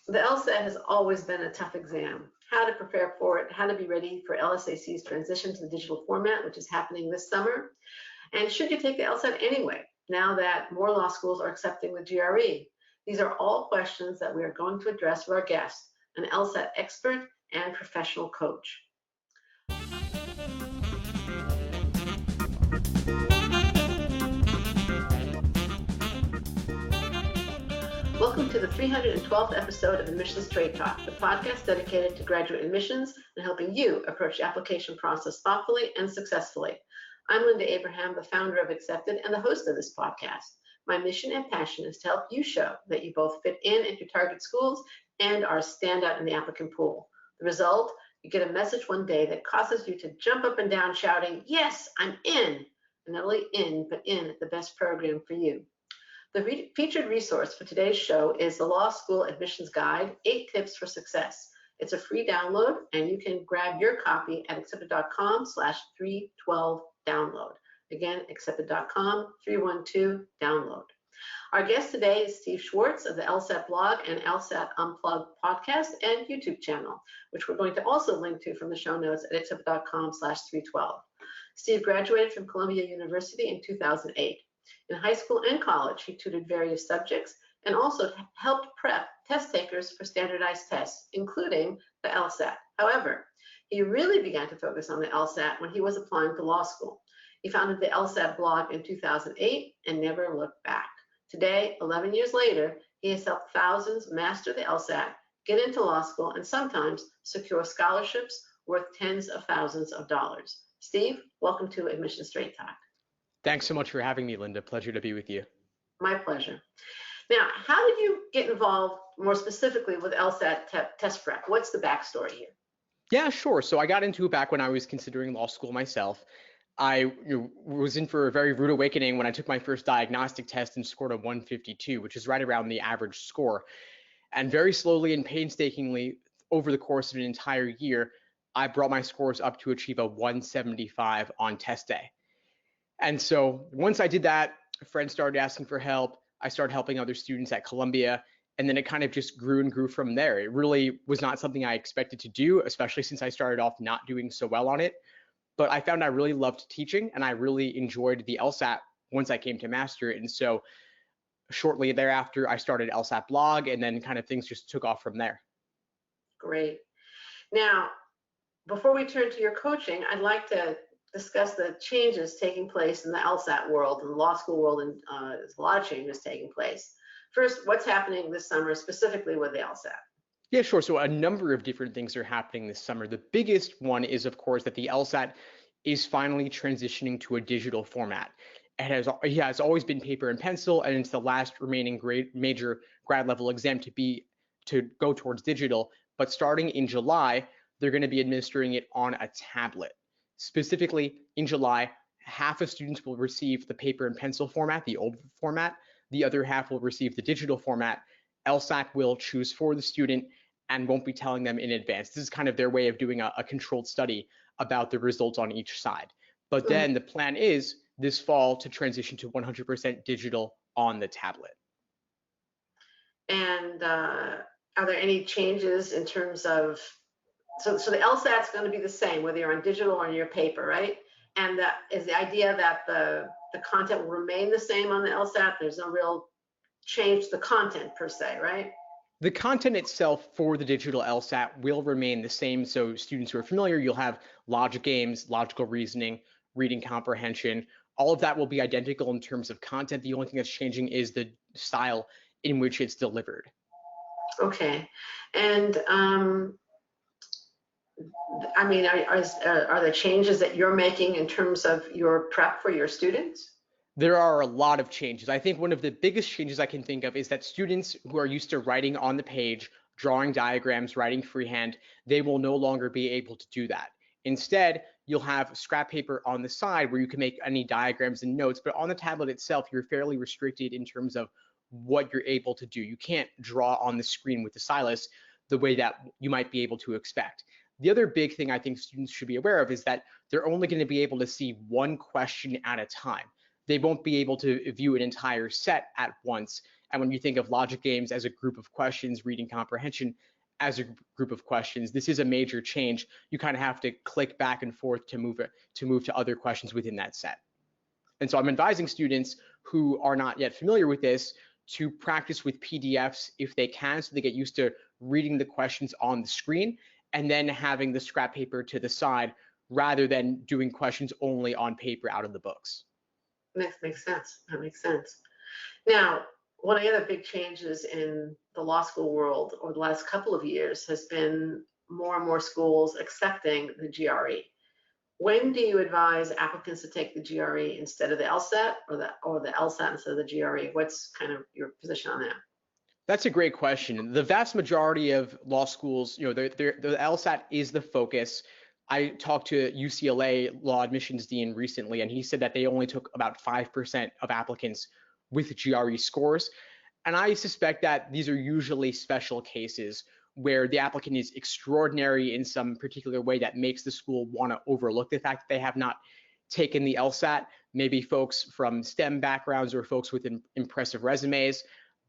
The LSAT has always been a tough exam. How to prepare for it, how to be ready for LSAC's transition to the digital format, which is happening this summer, and should you take the LSAT anyway, now that more law schools are accepting the GRE? These are all questions that we are going to address with our guest, an LSAT expert and professional coach. Welcome to the 312th episode of Admissions Trade Talk, the podcast dedicated to graduate admissions and helping you approach the application process thoughtfully and successfully. I'm Linda Abraham, the founder of Accepted and the host of this podcast. My mission and passion is to help you show that you both fit in at your target schools and are a standout in the applicant pool. The result, you get a message one day that causes you to jump up and down shouting, "Yes, I'm in!" And not only in, but in at the best program for you. The featured resource for today's show is the Law School Admissions Guide, 8 Tips for Success. It's a free download, and you can grab your copy at accepted.com/312download. Again, accepted.com/312download. Our guest today is Steve Schwartz of the LSAT blog and LSAT Unplugged podcast and YouTube channel, which we're going to also link to from the show notes at accepted.com/312. Steve graduated from Columbia University in 2008. In high school and college, he tutored various subjects and also helped prep test takers for standardized tests, including the LSAT. However, he really began to focus on the LSAT when he was applying to law school. He founded the LSAT blog in 2008 and never looked back. Today, 11 years later, he has helped thousands master the LSAT, get into law school, and sometimes secure scholarships worth tens of thousands of dollars. Steve, welcome to Admissions Straight Talk. Thanks so much for having me, Linda. Pleasure to be with you. My pleasure. Now, how did you get involved more specifically with LSAT test prep? What's the backstory here? Yeah, sure. So I got into it back when I was considering law school myself. I was in for a very rude awakening when I took my first diagnostic test and scored a 152, which is right around the average score. And very slowly and painstakingly over the course of an entire year, I brought my scores up to achieve a 175 on test day. And so once I did that, friends started asking for help. I started helping other students at Columbia, and then it kind of just grew and grew from there. It really was not something I expected to do, especially since I started off not doing so well on it. But I found I really loved teaching, and I really enjoyed the LSAT once I came to master it. And so shortly thereafter, I started LSAT blog, and then kind of things just took off from there. Great. Now, before we turn to your coaching, I'd like to discuss the changes taking place in the LSAT world and the law school world, and there's a lot of changes taking place. First, what's happening this summer specifically with the LSAT? Yeah, sure. So a number of different things are happening this summer. The biggest one is, of course, that the LSAT is finally transitioning to a digital format. It has always been paper and pencil, and it's the last remaining major grad level exam to go towards digital. But starting in July, they're going to be administering it on a tablet. Specifically, in July, half of students will receive the paper and pencil format, the old format. The other half will receive the digital format. LSAT will choose for the student and won't be telling them in advance. This is kind of their way of doing a controlled study about the results on each side. But then the plan is this fall to transition to 100% digital on the tablet. And are there any changes in terms of, so the LSAT's going to be the same whether you're on digital or on your paper, right? And that is the idea that the content will remain the same on the LSAT. There's no real change to the content per se, right? The content itself for the digital LSAT will remain the same. So students who are familiar, you'll have logic games, logical reasoning, reading comprehension. All of that will be identical in terms of content. The only thing that's changing is the style in which it's delivered. Okay. And I mean, are there changes that you're making in terms of your prep for your students? There are a lot of changes. I think one of the biggest changes I can think of is that students who are used to writing on the page, drawing diagrams, writing freehand, they will no longer be able to do that. Instead, you'll have scrap paper on the side where you can make any diagrams and notes, but on the tablet itself, you're fairly restricted in terms of what you're able to do. You can't draw on the screen with the stylus the way that you might be able to expect. The other big thing I think students should be aware of is that they're only going to be able to see one question at a time. They won't be able to view an entire set at once, And when you think of logic games as a group of questions, reading comprehension as a group of questions, this is a major change. You kind of have to click back and forth to move to other questions within that set. And so I'm advising students who are not yet familiar with this to practice with PDFs if they can, so they get used to reading the questions on the screen and then having the scrap paper to the side rather than doing questions only on paper out of the books. Makes sense. That makes sense. Now, one of the other big changes in the law school world over the last couple of years has been more and more schools accepting the GRE. When do you advise applicants to take the GRE instead of the LSAT, or the LSAT instead of the GRE? What's kind of your position on that? That's a great question. The vast majority of law schools, the LSAT is the focus. I talked to UCLA law admissions dean recently, and he said that they only took about 5% of applicants with GRE scores. And I suspect that these are usually special cases where the applicant is extraordinary in some particular way that makes the school want to overlook the fact that they have not taken the LSAT, maybe folks from STEM backgrounds or folks with impressive resumes.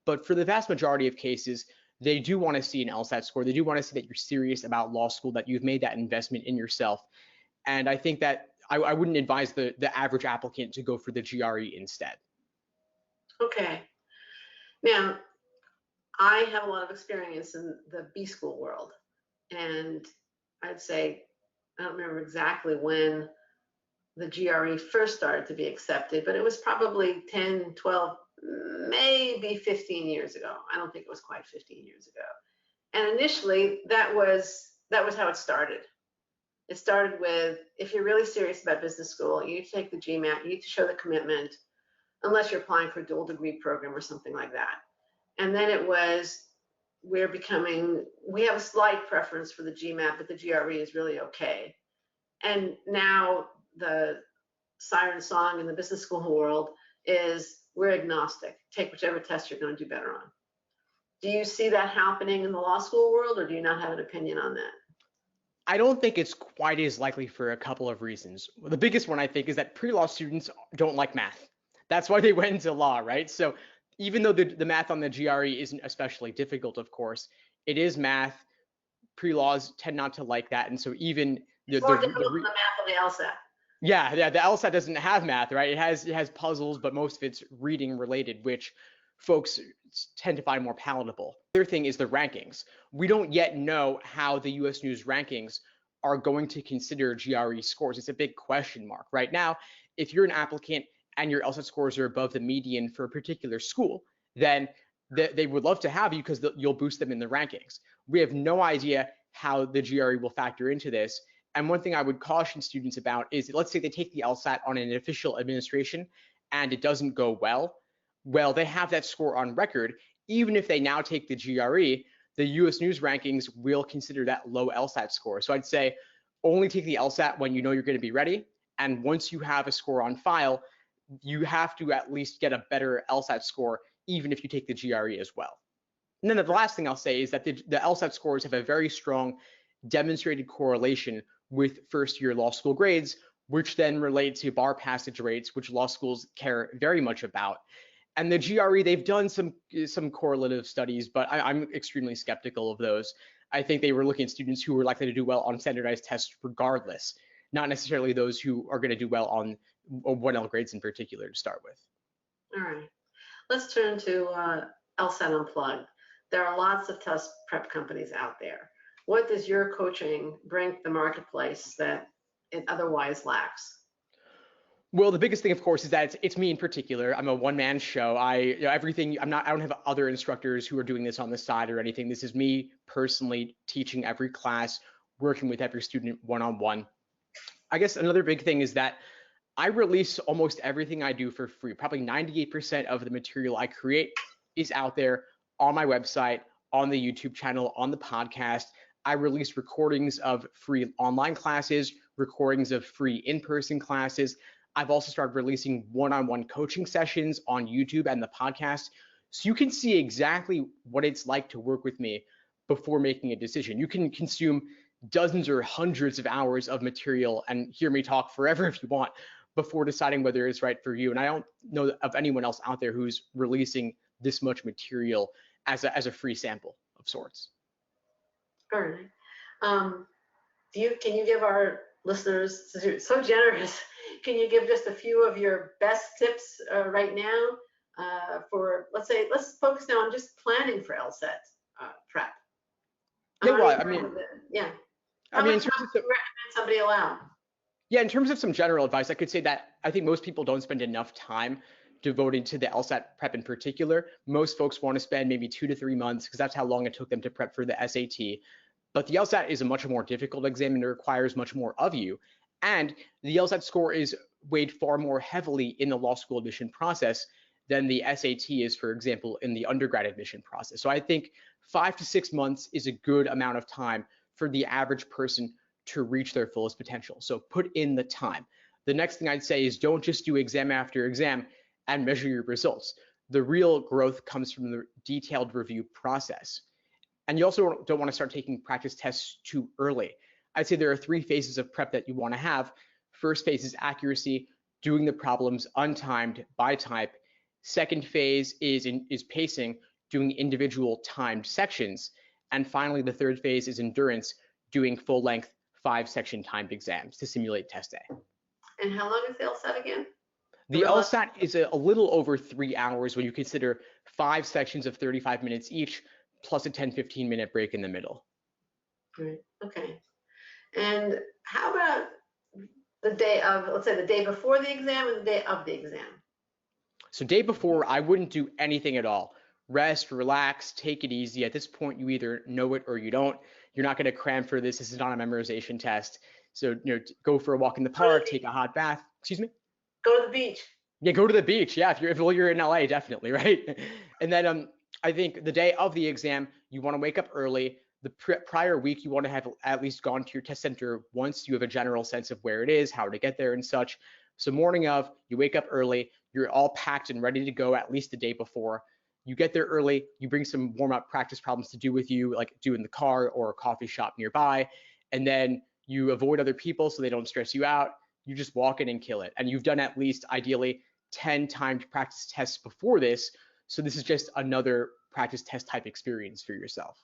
But for the vast majority of cases, they do want to see an LSAT score. They do want to see that you're serious about law school, that you've made that investment in yourself. And I think that I wouldn't advise the average applicant to go for the GRE instead. Okay. Now, I have a lot of experience in the B school world, and I'd say, I don't remember exactly when the GRE first started to be accepted, but it was probably 10, 12, maybe 15 years ago. I don't think it was quite 15 years ago. And initially, that was how it started. It started with, if you're really serious about business school, you need to take the GMAT, you need to show the commitment, unless you're applying for a dual degree program or something like that. And then it was, we have a slight preference for the GMAT, but the GRE is really okay. And now the siren song in the business school world is, we're agnostic. Take whichever test you're going to do better on. Do you see that happening in the law school world, or do you not have an opinion on that? I don't think it's quite as likely for a couple of reasons. The biggest one, I think, is that pre-law students don't like math. That's why they went into law, right? So even though the math on the GRE isn't especially difficult, of course, it is math. Pre-laws tend not to like that. And so even it's more difficult than the math on the LSAT. Yeah, the LSAT doesn't have math, right? It has puzzles, but most of it's reading related, which folks tend to find more palatable. The other thing is the rankings. We don't yet know how the US News rankings are going to consider GRE scores. It's a big question mark. Right now, if you're an applicant and your LSAT scores are above the median for a particular school, then they would love to have you because you'll boost them in the rankings. We have no idea how the GRE will factor into this. And one thing I would caution students about is, let's say they take the LSAT on an official administration and it doesn't go well. Well, they have that score on record. Even if they now take the GRE, the US News rankings will consider that low LSAT score. So I'd say only take the LSAT when you know you're going to be ready. And once you have a score on file, you have to at least get a better LSAT score, even if you take the GRE as well. And then the last thing I'll say is that the LSAT scores have a very strong demonstrated correlation with first-year law school grades, which then relate to bar passage rates, which law schools care very much about. And the GRE, they've done some correlative studies, but I'm extremely skeptical of those. I think they were looking at students who were likely to do well on standardized tests regardless, not necessarily those who are going to do well on 1L grades in particular to start with. All right. Let's turn to LSAT Unplugged. There are lots of test prep companies out there. What does your coaching bring to the marketplace that it otherwise lacks? Well, the biggest thing, of course, is that it's me in particular. I'm a one-man show. I don't have other instructors who are doing this on the side or anything. This is me personally teaching every class, working with every student one-on-one. I guess another big thing is that I release almost everything I do for free. Probably 98% of the material I create is out there on my website, on the YouTube channel, on the podcast. I release recordings of free online classes, recordings of free in-person classes. I've also started releasing one-on-one coaching sessions on YouTube and the podcast. So you can see exactly what it's like to work with me before making a decision. You can consume dozens or hundreds of hours of material and hear me talk forever if you want before deciding whether it's right for you. And I don't know of anyone else out there who's releasing this much material as a free sample of sorts. All right. Can you give our listeners, so generous, can you give just a few of your best tips right now for, let's focus now on just planning for LSAT prep. Yeah, well, I mean, yeah. I mean, in How much terms time of do you recommend somebody allow? yeah, in terms of some general advice, I could say that I think most people don't spend enough time devoted to the LSAT prep in particular. Most folks want to spend maybe 2 to 3 months because that's how long it took them to prep for the SAT. But the LSAT is a much more difficult exam and it requires much more of you. And the LSAT score is weighed far more heavily in the law school admission process than the SAT is, for example, in the undergrad admission process. So I think 5 to 6 months is a good amount of time for the average person to reach their fullest potential. So put in the time. The next thing I'd say is don't just do exam after exam and measure your results. The real growth comes from the detailed review process. And you also don't want to start taking practice tests too early. I'd say there are 3 phases of prep that you want to have. First phase is accuracy, doing the problems untimed by type. Second phase is pacing, doing individual timed sections. And finally, the third phase is endurance, doing full-length 5-section timed exams to simulate test day. And how long is the LSAT again? The LSAT is a little over 3 hours when you consider 5 sections of 35 minutes each, plus a 10-15 minute break in the middle. Right. Okay. And how about the day of, let's say the day before the exam and the day of the exam? So day before, I wouldn't do anything at all. Rest, relax, take it easy. At this point, you either know it or you don't. You're not going to cram for this. This is not a memorization test. So, go for a walk in the park, take a hot bath. Excuse me? Go to the beach. Yeah, go to the beach. Yeah, if you're in LA, definitely, right? And then I think the day of the exam, you want to wake up early. The prior week, you want to have at least gone to your test center once. You have a general sense of where it is, how to get there and such. So morning of, you wake up early, you're all packed and ready to go at least the day before. You get there early, you bring some warm-up practice problems to do with you, like do in the car or a coffee shop nearby, and then you avoid other people so they don't stress you out. You just walk in and kill it. And you've done at least, ideally, 10 timed practice tests before this, so this is just another practice test type experience for yourself.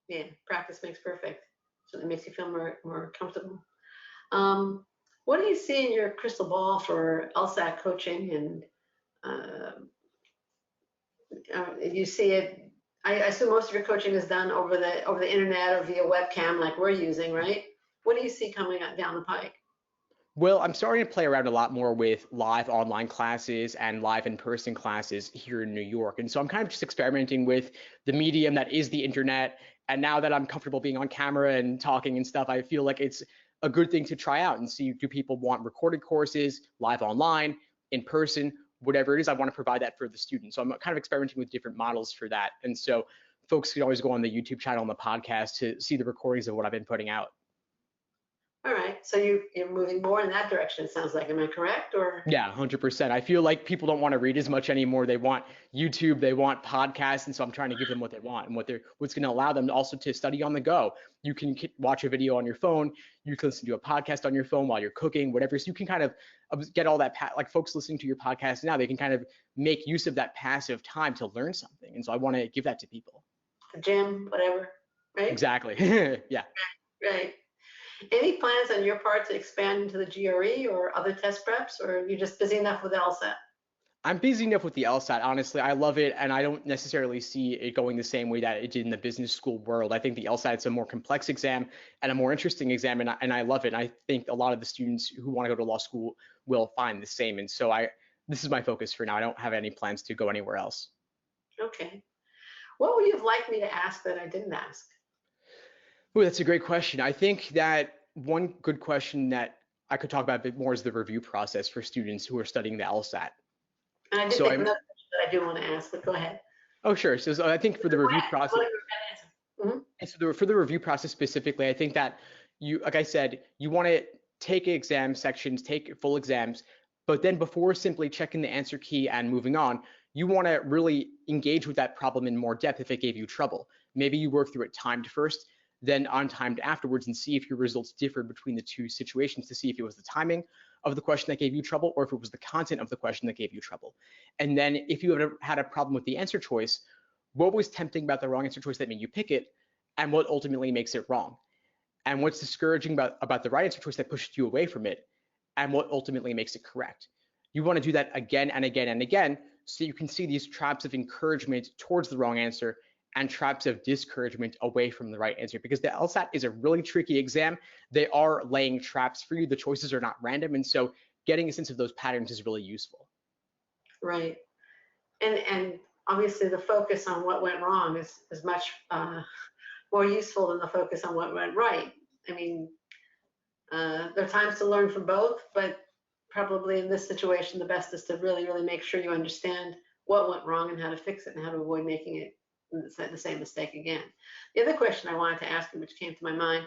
Yeah, practice makes perfect. So it makes you feel more comfortable. What do you see in your crystal ball for LSAT coaching? And you see it, I assume most of your coaching is done over the internet or via webcam like we're using, right? What do you see coming down the pike? Well, I'm starting to play around a lot more with live online classes and live in-person classes here in New York. And so I'm kind of just experimenting with the medium that is the internet. And now that I'm comfortable being on camera and talking and stuff, I feel like it's a good thing to try out and see, do people want recorded courses, live online, in person, whatever it is, I want to provide that for the students. So I'm kind of experimenting with different models for that. And so folks can always go on the YouTube channel and the podcast to see the recordings of what I've been putting out. All right, so you're moving more in that direction, it sounds like. Am I correct? Or Yeah, 100%. I feel like people don't want to read as much anymore. They want YouTube, they want podcasts, and so I'm trying to give them what they want and what's going to allow them also to study on the go. You can watch a video on your phone, you can listen to a podcast on your phone while you're cooking, whatever. So you can kind of get all that, like folks listening to your podcast now, they can kind of make use of that passive time to learn something. And so I want to give that to people. the gym, whatever, right? Exactly. Yeah. Right. Any plans on your part to expand into the GRE or other test preps, or are you just busy enough with LSAT? I'm busy enough with the LSAT, honestly. I love it, and I don't necessarily see it going the same way that it did in the business school world. I think the LSAT is a more complex exam and a more interesting exam, and I love it. And I think a lot of the students who want to go to law school will find the same. And so this is my focus for now. I don't have any plans to go anywhere else. Okay. What would you have liked me to ask that I didn't ask? Oh, that's a great question. I think that one good question that I could talk about a bit more is the review process for students who are studying the LSAT. And I did think another question that I do want to ask, but go ahead. Oh, sure. So I think for the review process, Mm-hmm. so for the review process specifically, I think that like I said, you want to take exam sections, take full exams, but then before simply checking the answer key and moving on, you want to really engage with that problem in more depth if it gave you trouble. Maybe you work through it timed first. then untimed afterwards and see if your results differed between the two situations to see if it was the timing of the question that gave you trouble or if it was the content of the question that gave you trouble. And then if you had a problem with the answer choice, what was tempting about the wrong answer choice that made you pick it, and what ultimately makes it wrong? And what's discouraging about the right answer choice that pushed you away from it, and what ultimately makes it correct? You want to do that again and again and again so you can see these traps of encouragement towards the wrong answer and traps of discouragement away from the right answer, because the LSAT is a really tricky exam. They are laying traps for you. The choices are not random, and so getting a sense of those patterns is really useful. Right. And obviously the focus on what went wrong is much more useful than the focus on what went right. I mean, there are times to learn from both, but probably in this situation, the best is to really, really make sure you understand what went wrong and how to fix it and how to avoid making it the same mistake again. The other question I wanted to ask you, which came to my mind,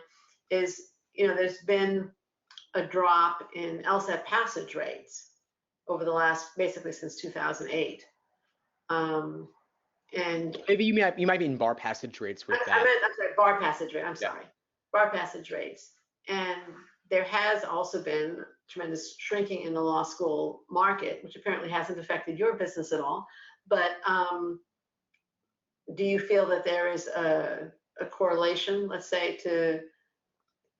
is, there's been a drop in LSAT passage rates over the last, basically since 2008. And maybe you might be in bar passage rates with that. I'm sorry, bar passage rate. I'm sorry, bar passage rates. And there has also been tremendous shrinking in the law school market, which apparently hasn't affected your business at all. But do you feel that there is a correlation, let's say, to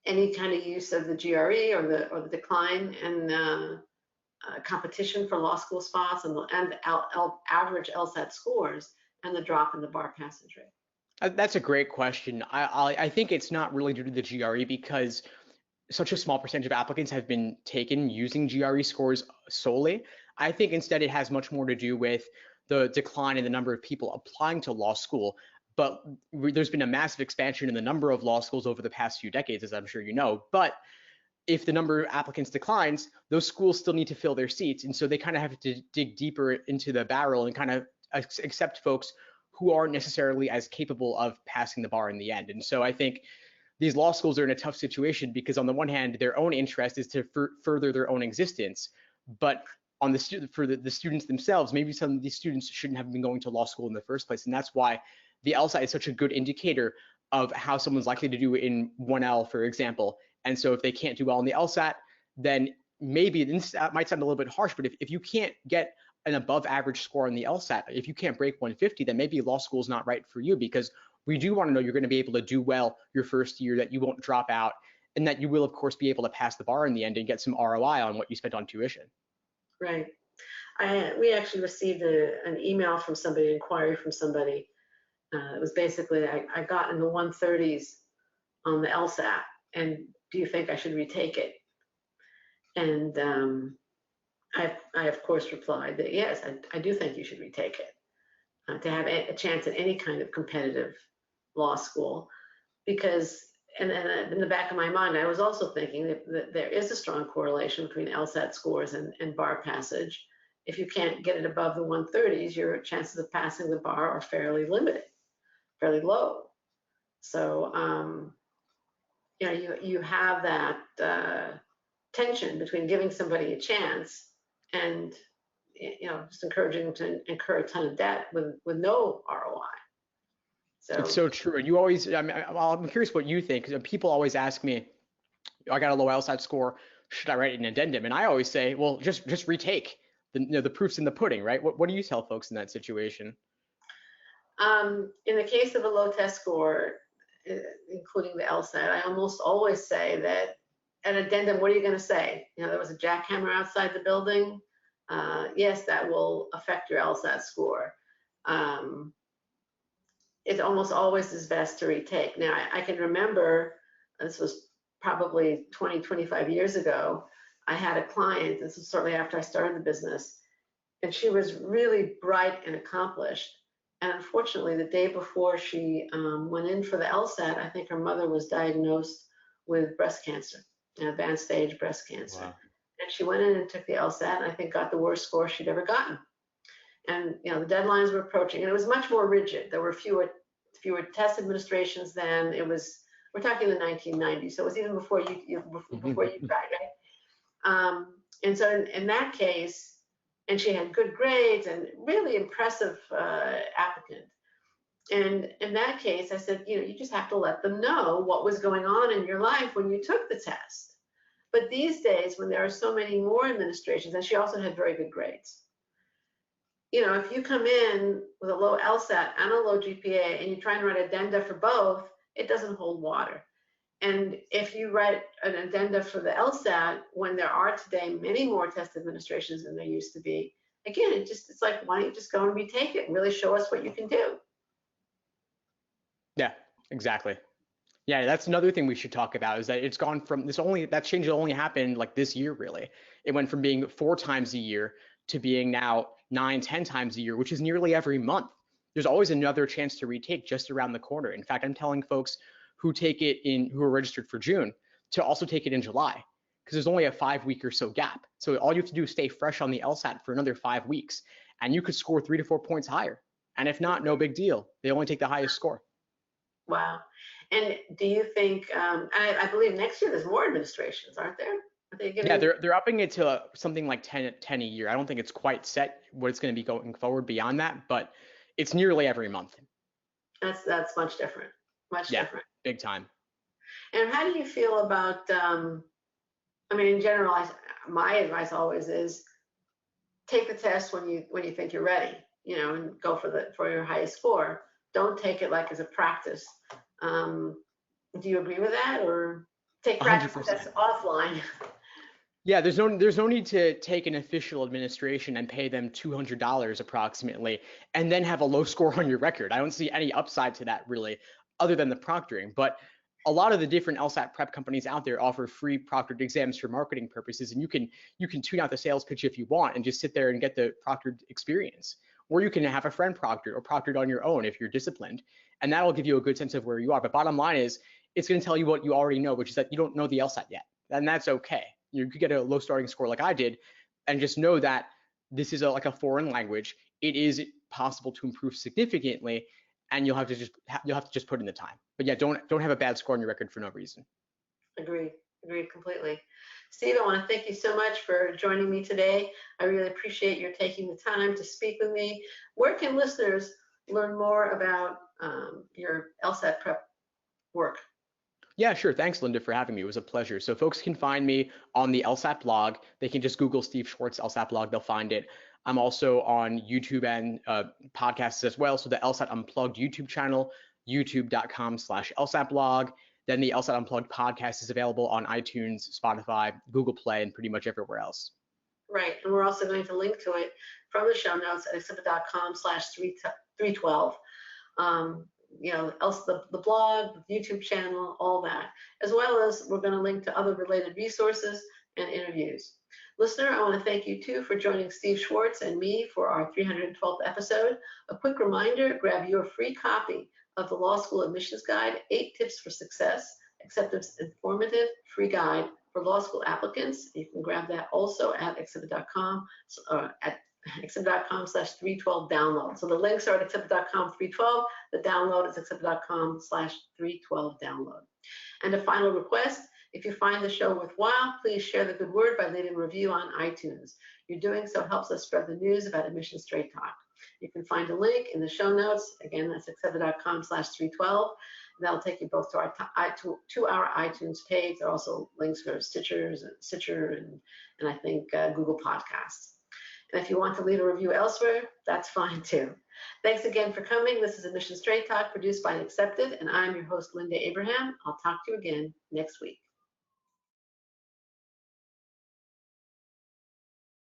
any kind of use of the GRE or the decline in competition for law school spots and average LSAT scores and the drop in the bar passage rate? That's a great question. I think it's not really due to the GRE, because such a small percentage of applicants have been taken using GRE scores solely. I think instead it has much more to do with the decline in the number of people applying to law school. But there's been a massive expansion in the number of law schools over the past few decades, as I'm sure you know. But if the number of applicants declines, those schools still need to fill their seats. And so they kind of have to dig deeper into the barrel and kind of accept folks who aren't necessarily as capable of passing the bar in the end. And so I think these law schools are in a tough situation because on the one hand, their own interest is to further their own existence. But on the students themselves, maybe some of these students shouldn't have been going to law school in the first place. And that's why the LSAT is such a good indicator of how someone's likely to do in 1L, for example. And so if they can't do well in the LSAT, then maybe, this might sound a little bit harsh, but if you can't get an above average score on the LSAT, if you can't break 150, then maybe law school is not right for you, because we do want to know you're going to be able to do well your first year, that you won't drop out, and that you will, of course, be able to pass the bar in the end and get some ROI on what you spent on tuition. Right. We actually received an email from somebody, an inquiry from somebody. It was basically, I got in the 130s on the LSAT, and do you think I should retake it? And I of course replied that yes, I do think you should retake it to have a chance at any kind of competitive law school, because and in the back of my mind, I was also thinking that there is a strong correlation between LSAT scores and bar passage. If you can't get it above the 130s, your chances of passing the bar are fairly limited, fairly low. So you have that tension between giving somebody a chance and just encouraging them to incur a ton of debt with no ROI. So it's so true. And you always, I'm curious what you think, because people always ask me, I got a low LSAT score, should I write an addendum? And I always say, well, just retake. The proof's in the pudding, right? What do you tell folks in that situation? In the case of a low test score, including the LSAT, I almost always say that an addendum, what are you going to say? There was a jackhammer outside the building. Yes, that will affect your LSAT score. It almost always is best to retake. Now, I can remember, this was probably 20, 25 years ago, I had a client, this was certainly after I started the business, and she was really bright and accomplished. And unfortunately, the day before she went in for the LSAT, I think her mother was diagnosed with breast cancer, advanced stage breast cancer. Wow. And she went in and took the LSAT, and I think got the worst score she'd ever gotten. And the deadlines were approaching, and it was much more rigid. There were fewer test administrations then. We're talking the 1990s, so it was even before you tried, right? And so in that case, and she had good grades and really impressive applicant. And in that case, I said, you just have to let them know what was going on in your life when you took the test. But these days, when there are so many more administrations, and she also had very good grades, if you come in with a low LSAT and a low GPA and you're trying to write addenda for both, it doesn't hold water. And if you write an addenda for the LSAT, when there are today many more test administrations than there used to be, again, it's like, why don't you just go and retake it and really show us what you can do? Yeah, exactly. Yeah, that's another thing we should talk about is that it's gone from that change only happened like this year, really. It went from being 4 times a year to being now 9, 10 times a year, which is nearly every month. There's always another chance to retake just around the corner. In fact, I'm telling folks who are registered for June to also take it in July because there's only a 5-week or so gap. So all you have to do is stay fresh on the LSAT for another 5 weeks and you could score 3 to 4 points higher. And if not, no big deal. They only take the highest score. Wow. And do you think, I believe next year there's more administrations, aren't there? Are they giving... Yeah, they're upping it to something like 10 a year. I don't think it's quite set what it's going to be going forward beyond that, but it's nearly every month. That's much different. Much different. Big time. And how do you feel about, in general, my advice always is take the test when you think you're ready, and go for your highest score. Don't take it like as a practice. Do you agree with that, or take practice 100%. tests offline? Yeah, there's no need to take an official administration and pay them $200 approximately, and then have a low score on your record. I don't see any upside to that really, other than the proctoring. But a lot of the different LSAT prep companies out there offer free proctored exams for marketing purposes, and you can tune out the sales pitch if you want and just sit there and get the proctored experience. Or you can have a friend proctored or proctored on your own if you're disciplined, and that'll give you a good sense of where you are. But bottom line is, it's going to tell you what you already know, which is that you don't know the LSAT yet, and that's okay. You could get a low starting score like I did, and just know that this is like a foreign language. It is possible to improve significantly, and you'll have to just put in the time. But yeah, don't have a bad score on your record for no reason. Agreed completely. Steve, I want to thank you so much for joining me today. I really appreciate your taking the time to speak with me. Where can listeners learn more about your LSAT prep work? Yeah, sure. Thanks, Linda, for having me. It was a pleasure. So folks can find me on the LSAT blog. They can just Google Steve Schwartz LSAT blog. They'll find it. I'm also on YouTube and podcasts as well. So the LSAT Unplugged YouTube channel, youtube.com/LSAT blog. Then the LSAT Unplugged podcast is available on iTunes, Spotify, Google Play, and pretty much everywhere else. Right. And we're also going to link to it from the show notes at accepted.com/312. The blog, the YouTube channel, all that, as well as we're going to link to other related resources and interviews. Listener, I want to thank you too for joining Steve Schwartz and me for our 312th episode. A quick reminder, grab your free copy of the Law School Admissions Guide, 8 Tips for Success, Acceptance Informative Free Guide for Law School Applicants. You can grab that also at accepted.com, at accepted.com/312 download. So the links are at accepted.com/312. The download is accepted.com/312 download. And a final request, if you find the show worthwhile, please share the good word by leaving a review on iTunes. Your doing so helps us spread the news about Admission Straight Talk. You can find a link in the show notes. Again, that's accepted.com/312. That'll take you both to our iTunes page. There are also links for Stitcher and I think Google Podcasts. And if you want to leave a review elsewhere, that's fine too. Thanks again for coming. This is Admission Straight Talk produced by Accepted, and I'm your host, Linda Abraham. I'll talk to you again next week.